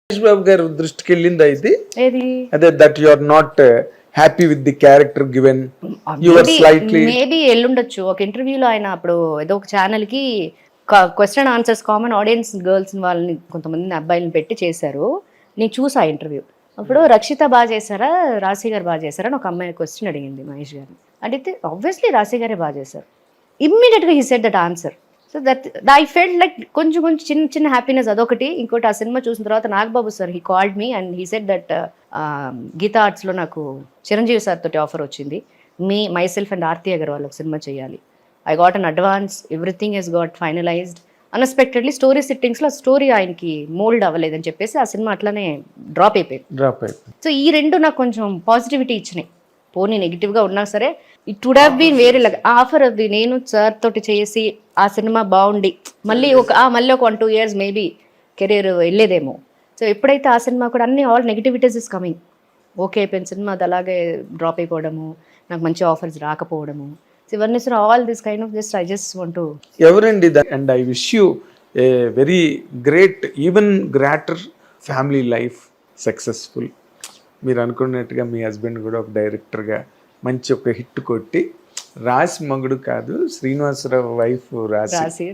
మహేష్ బాబు గారు దృష్టికి వెళ్ళింది అయితే ఏది అదే that you are not happy with the character given you are slightly maybe ఎల్లుండొచ్చు. ఒక ఇంటర్వ్యూలో ఆయన అప్పుడు ఏదో ఒక ఛానల్ కి question answers common audience girls వాళ్ళని కొంతమంది అబ్బాయిలను పెట్టి చేశారు. నేను చూసా ఇంటర్వ్యూ. అప్పుడు రక్షిత బాగా చేశారా రాశి గారు బాగా చేశారా అని ఒక అమ్మాయి క్వశ్చన్ అడిగింది మహేష్ గారిని. అడిగితే ఆబ్వియస్లీ రాశి గారే బాగా చేశారు. ఇమ్మీడియట్గా he said that answer. So that I felt like కొంచెం చిన్న చిన్న హ్యాపీనెస్ అదొకటి. ఇంకోటి ఆ సినిమా చూసిన తర్వాత Nagababu sir he called me and he said that Geetha ఆర్ట్స్లో నాకు చిరంజీవి సార్ తోటి ఆఫర్ వచ్చింది. Myself and Aarti Agarwal ఒక సినిమా చేయాలి. I got an advance, everything he's got finalised. Unexpectedly story సిట్టింగ్స్లో స్టోరీ ఆయనకి మోల్డ్ అవ్వలేదని చెప్పేసి ఆ సినిమా అట్లానే డ్రాప్ అయిపోయింది. సో ఈ రెండు నాకు కొంచెం పాజిటివిటీ ఇచ్చినాయి. పోనీ నెగిటివ్గా ఉన్నా సరే ఇట్ వుడ్ హ్యావ్ బీన్ వేరే లాగా ఆఫర్ అది. నేను సార్ తోటి చేసి ఆ సినిమా బాగుండి మళ్ళీ ఒక 1-2 years మేబీ కెరీర్ వెళ్ళేదేమో. సో ఎప్పుడైతే ఆ సినిమా కూడా అన్ని all negativities is coming, okay అయిపోయిన సినిమా అది అలాగే డ్రాప్ అయిపోవడము, నాకు మంచి ఆఫర్స్ రాకపోవడము. సో ఇవన్నీ sir all this kind of just I just want to ఎవరండి and I wish you a very great even greater family life successful. మీరు అనుకున్నట్టుగా మీ హస్బెండ్ కూడా ఒక డైరెక్టర్గా మంచి ఒక హిట్ కొట్టి రాసి మగుడు కాదు Srinivasarao wife Raasi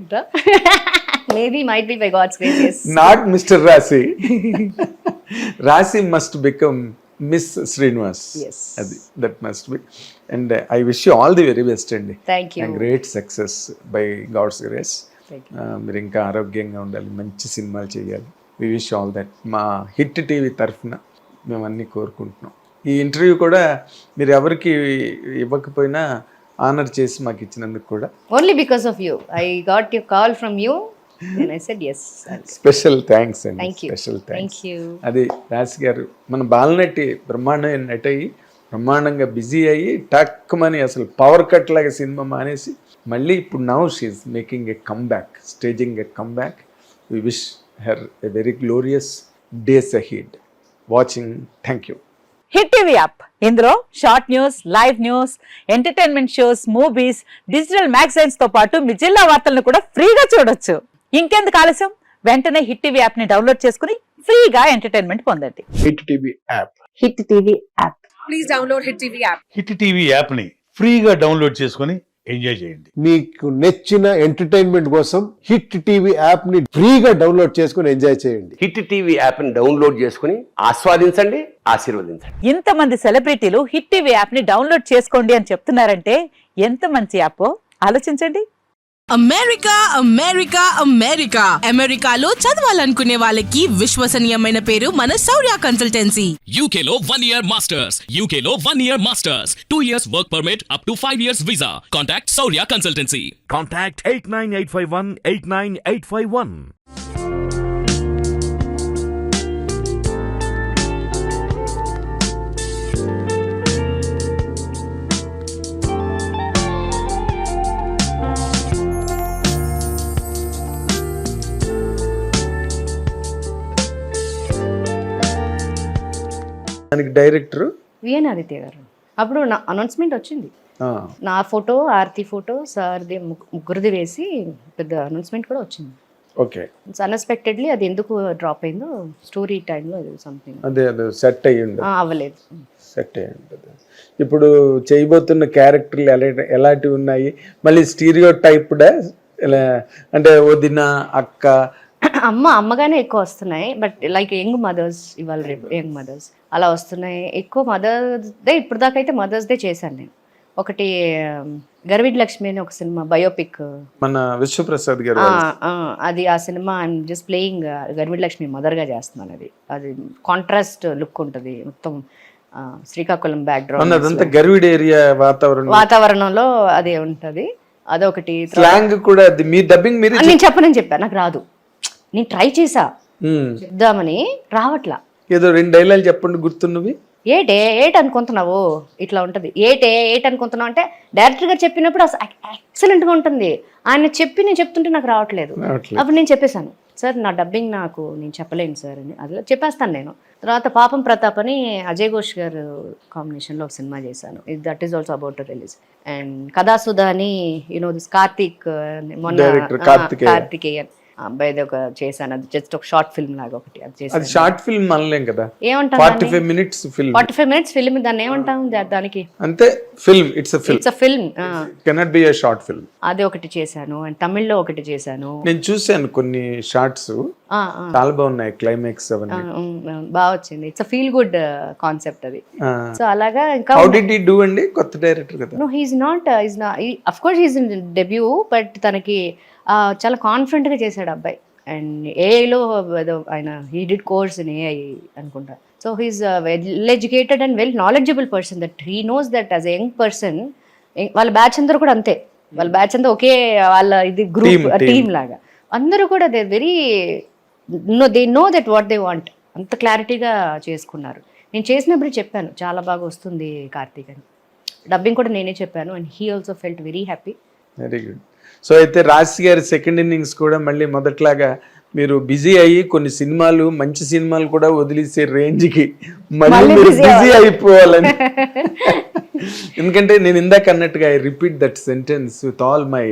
maybe might be by God's grace not mister Raasi Raasi must become miss Srinivas. అది that must be and I wish you all the very best అండి. Thank you. Great success by God's grace. మీరు ఇంకా ఆరోగ్యంగా ఉండాలి, మంచి సినిమాలు చేయాలి. We wish all that. మా హిట్ టీవీ తరఫున మేము అన్నీ కోరుకుంటున్నాం. ఈ ఇంటర్వ్యూ కూడా మీరు ఎవరికి ఇవ్వకపోయినా ఆనర్ చేసి మాకు ఇచ్చినందుకు కూడా only because of you I got you call from you and I said yes. Special thanks అండి. Thank you. Special thanks. Thank you. అది రాసి గారు మన బాలనటి బ్రహ్మాండమైన నటి అయ్యి బ్రహ్మాండంగా బిజీ అయ్యి టక్మని అసలు పవర్ కట్ లాగా సినిమా మానేసి మళ్ళీ ఇప్పుడు now she's making a come back, staging a come back. We wish her a very glorious days ahead. Watching. Thank you. Hit TV app, ఇందులో short news, live news, entertainment shows, movies, digital magazines తో పాటు మీ జిల్లా వార్తలను కూడా ఫ్రీగా చూడొచ్చు. ఇంకెందుకు ఆలస్యం, వెంటనే హిట్ టీవీ యాప్ ని డౌన్లోడ్ చేసుకుని ఫ్రీగా ఎంటర్టైన్మెంట్ పొందండి. Hit TV app. Hit TV app. Please download hit TV app. Hit TV యాప్ని ఫ్రీగా డౌన్లోడ్ చేసుకొని ఎంజాయ్ చేయండి. మీకు నచ్చిన ఎంటర్టైన్మెంట్ కోసం హిట్ టీవీ యాప్ ని ఫ్రీగా డౌన్లోడ్ చేసుకుని ఎంజాయ్ చేయండి. హిట్ టీవీ యాప్ ని డౌన్లోడ్ చేసుకుని ఆస్వాదించండి, ఆశీర్వదించండి. ఇంతమంది సెలబ్రిటీలు హిట్ టీవీ యాప్ ని డౌన్లోడ్ చేసుకోండి అని చెప్తున్నారంటే ఎంత మంచి యాప్ ఆలోచించండి. అమెరికా అమెరికా అమెరికా అమెరికాలో చదవాలనుకునే వాళ్ళకి విశ్వసనీయమైన పేరు మన శౌర్య కన్సల్టెన్సీ. UK లో 1 year masters. UK లో 1 year masters. 2 years work permit up to 5 years visa. Contact Saurya Consultancy. Contact 89851 89851. దానికి డైరెక్టర్ విఎన్ ఆదిత్య గారు. అప్పుడు నా అనౌన్స్మెంట్ వచ్చింది, నా ఫోటో ఆర్తి ఫోటో సార్ది ముగ్గురిది వేసి పెద్ద అనౌన్స్మెంట్ కూడా వచ్చింది. ఓకే. అన్ఎక్స్పెక్టెడ్లీ అది ఎందుకు డ్రాప్ అయిందో స్టోరీ టైంలో సంథింగ్ అదే సెట్ అయ్యి ఉండదు. అవ్వలేదు. సెట్ అయ్యి ఉంటుంది. ఇప్పుడు చేయబోతున్న క్యారెక్టర్లు ఎలాంటివి ఉన్నాయి, మళ్ళీ స్టీరియో టైప్డా అంటే వదిన, అక్క, అమ్మగానే ఎక్కువ వస్తున్నాయి. బట్ లైక్ యంగ్ మదర్స్, ఇవాళ రేపు యంగ్ మదర్స్ అలా వస్తున్నాయి ఎక్కువ. మదర్స్ డే ఇప్పుడు దాకా అయితే మదర్స్ డే చేశాను నేను. ఒకటి గర్విడ్ లక్ష్మి అని ఒక సినిమా బయోపిక్, మన విశ్వప్రసాద్ గారు అది. ఆ సినిమా ఐఎమ్ జస్ట్ ప్లేయింగ్ గర్విడ్ లక్ష్మి మదర్గా చేస్తున్నాను. అది కాంట్రాస్ట్ లుక్ ఉంటుంది మొత్తం. శ్రీకాకుళం బ్యాక్గ్రౌండ్ అదంతా గర్విడ్ ఏరియా వాతావరణంలో అదే ఉంటుంది. అదొకటి. స్లాంగ్ కూడా మీ డబ్బింగ్ మీరు నేను చెప్పనని చెప్పాను, నాకు రాదు. నేను ట్రై చేసా చెప్దామని, రావట్లా. ఏదో 2 డైలాగులు చెప్పండి గుర్తున్నవి. ఏట్ అనుకుంటున్నావు ఇట్లా ఉంటుంది. ఏట్ అనుకుంటున్నావు అంటే డైరెక్టర్ గారు చెప్పినప్పుడు అసలు ఎక్సలెంట్గా ఉంటుంది. ఆయన చెప్పి నేను చెప్తుంటే నాకు రావట్లేదు. అప్పుడు నేను చెప్పేశాను, సార్ నా డబ్బింగ్ నేను చెప్పలేను సార్ అని. అది చెప్పేస్తాను నేను. తర్వాత పాపం ప్రతాప్ అని అజయ్ ఘోష్ గారు కాంబినేషన్లో ఒక సినిమా చేశాను. That is also about to release. And Kathasudha అని దిస్ కార్తీక్, మొన్న కార్తికేయన్ ఆ అబ్బాయిది ఒక చేశాను, అది జస్ట్ ఒక షార్ట్ ఫిల్మ్ లాగా ఒకటి అది అది చేశాను. షార్ట్ ఫిల్మ్ అనలేం కదా, ఏమంటాం 45 minutes ఫిల్మ్. 45 minutes ఫిల్మ్, దాన్ని ఏమంటాం దానికి? అంతే, film, it's a film, it's a film. Cannot be a short film. అది ఒకటి చేశాను, అండ్ తమిళ్లో ఒకటి చేశాను. నేను చూశాను కొన్ని షార్ట్స్, చాలా బాగున్నాయి, క్లైమాక్స్ అవన్నీ బాగా వచ్చింది. It's a feel good concept అది. సో అలాగా ఇంకా హౌ డిడ్ హి డూ అండి? కొత్త డైరెక్టర్ కదా. No, he's not, of course he's in debut, but తనకి చాలా కాన్ఫిడెంట్ గా చేశాడు అబ్బాయి. అండ్ ఏఐలో ఆయన he did course in AI అనుకుంటా. So he's well educated and well knowledgeable person, that he knows that as a young person. వాళ్ళ batch అందరూ కూడా అంతే, వాళ్ళ బ్యాచ్ అంతా ఒకే, వాళ్ళ ఇది గ్రూప్ టీమ్ లాగా అందరూ కూడా they very they know that what they want. అంత క్లారిటీగా చేసుకున్నారు. నేను చేసినప్పుడు చెప్పాను చాలా బాగా వస్తుంది కార్తీక్ అని, డబ్బింగ్ కూడా నేనే చెప్పాను, and he also felt very happy. Very good. So అయితే రాశి గారి సెకండ్ ఇన్నింగ్స్ కూడా మళ్ళీ మొదట్లాగా మీరు బిజీ అయ్యి కొన్ని సినిమాలు, మంచి సినిమాలు కూడా వదిలేసే రేంజ్కి మళ్ళీ మీరు బిజీ అయిపోవాలని. ఎందుకంటే నేను ఇందాక అన్నట్టుగా I repeat that sentence with all my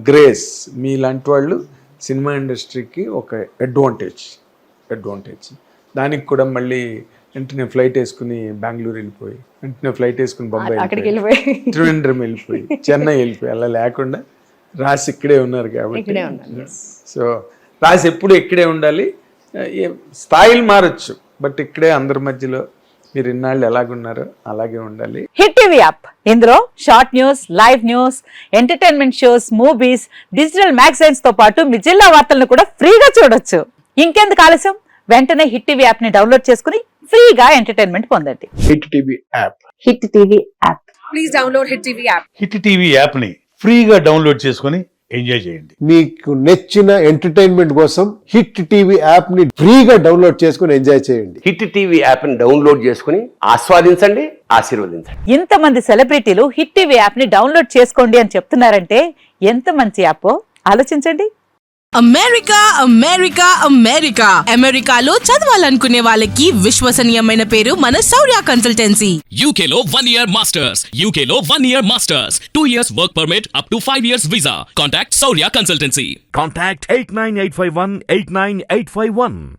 grace, మీలాంటి వాళ్ళు సినిమా ఇండస్ట్రీకి ఒక అడ్వాంటేజ్. దానికి కూడా మళ్ళీ వెంటనే ఫ్లైట్ వేసుకుని బెంగళూరు వెళ్ళిపోయి, వెంటనే ఫ్లైట్ వేసుకుని బొంబాయి అక్కడికి వెళ్ళిపోయి, త్రివేంద్రం వెళ్ళిపోయి, చెన్నై వెళ్ళిపోయి, అలా లేకుండా రాసి ఇక్కడే ఉన్నారు కాబట్టి. ఇక్కడే ఉన్నాను. సో రాసి ఎప్పుడు ఇక్కడే ఉండాలి. స్థాయిలు మారచ్చు, బట్ ఇక్కడే అందరి మధ్యలో మీరు ఇన్నాళ్ళు ఎలాగున్నారో అలాగే ఉండాలి. హిట్ టీవీ యాప్, ఇందులో short news, live news, entertainment shows, movies, digital magazines తో పాటు మీ జిల్లా వార్తలను కూడా ఫ్రీగా చూడొచ్చు. ఇంకెందుకు ఆలస్యం, వెంటనే హిట్ టీవీ యాప్ ని డౌన్లోడ్ చేసుకుని ఫ్రీగా ఎంటర్టైన్మెంట్ పొందండి. Hit TV app. Hit TV app. Please download Hit TV app. Hit TV యాప్ని ఫ్రీగా డౌన్లోడ్ చేసుకొని ఎంజాయ్ చేయండి. మీకు నచ్చిన ఎంటర్టైన్మెంట్ కోసం హిట్ టీవీ యాప్ ని ఫ్రీగా డౌన్లోడ్ చేసుకుని ఎంజాయ్ చేయండి. హిట్ టీవీ యాప్ని డౌన్లోడ్ చేసుకుని ఆస్వాదించండి, ఆశీర్వదించండి. ఇంతమంది సెలబ్రిటీలు హిట్ టీవీ యాప్ ని డౌన్లోడ్ చేసుకోండి అని చెప్తున్నారంటే ఎంత మంచి యాప్ ఆలోచించండి. అమెరికా, అమెరికా, అమెరికా, అమెరికాలో చదవాలనుకునే వాళ్ళకి విశ్వసనీయమైన పేరు మన శౌర్య consultancy. UK Law 1 Year Masters. UK Law 1 Year Masters. 2 years work permit up to 5 years visa. Contact Saurya Consultancy. Contact 89851 89851.